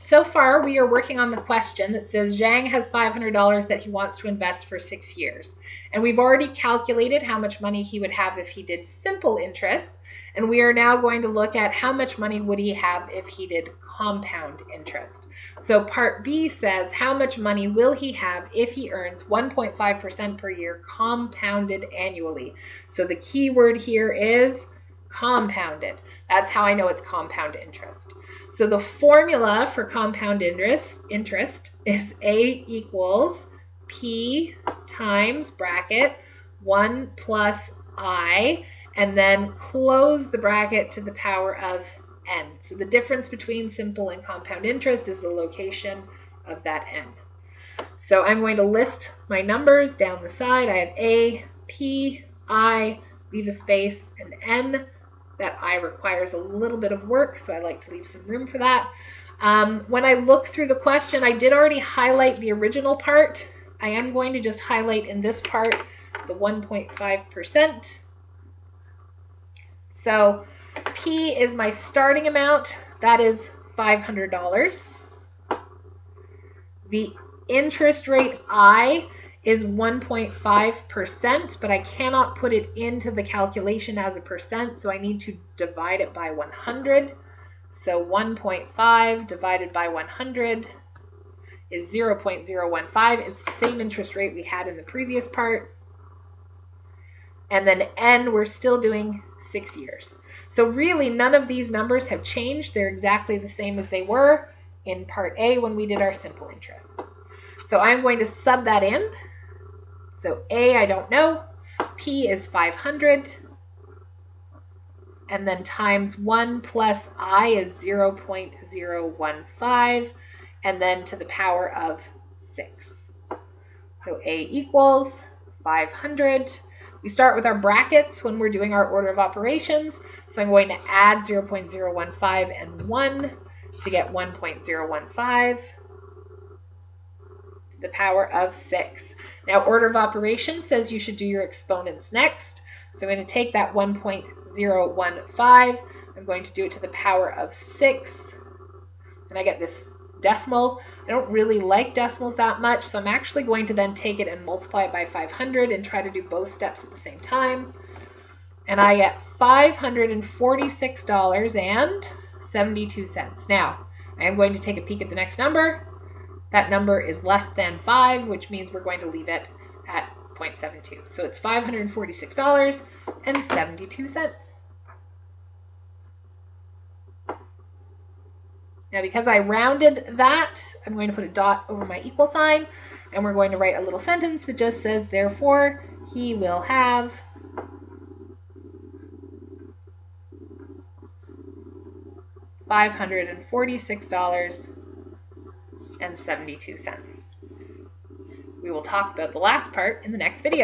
so far we are working on the question that says Zhang has $500 that he wants to invest for 6 years. And we've already calculated how much money he would have if he did simple interest. And we are now going to look at how much money would he have if he did compound interest. So part B says how much money will he have if he earns 1.5% per year compounded annually. So the key word here is compounded. That's how I know it's compound interest. So the formula for compound interest is A equals P times bracket 1 plus I, and then close the bracket to the power of n. So the difference between simple and compound interest is the location of that n. So I'm going to list my numbers down the side. I have A, P, I, leave a space, and n. That I requires a little bit of work, so I like to leave some room for that. When I look through the question, I did already highlight the original part. I am going to just highlight in this part the 1.5%. So P is my starting amount. That is $500. The interest rate I is 1.5%, but I cannot put it into the calculation as a percent, so I need to divide it by 100. So 1.5 divided by 100 is 0.015. It's the same interest rate we had in the previous part. And then n, we're still doing 6 years. So really, none of these numbers have changed. They're exactly the same as they were in part A when we did our simple interest. So I'm going to sub that in. So A, I don't know. P is 500. And then times 1 plus I is 0.015. And then to the power of 6. So A equals 500. We start with our brackets when we're doing our order of operations. So I'm going to add 0.015 and 1 to get 1.015. The power of 6. Now, order of operations says you should do your exponents next. So I'm going to take that 1.015. I'm going to do it to the power of 6. And I get this decimal. I don't really like decimals that much, so I'm actually going to then take it and multiply it by 500 and try to do both steps at the same time. And I get $546.72. Now, I am going to take a peek at the next number. That number is less than 5, which means we're going to leave it at 0.72. So it's $546.72. Now, because I rounded that, I'm going to put a dot over my equal sign, and we're going to write a little sentence that just says, therefore, he will have $546.72. We will talk about the last part in the next video.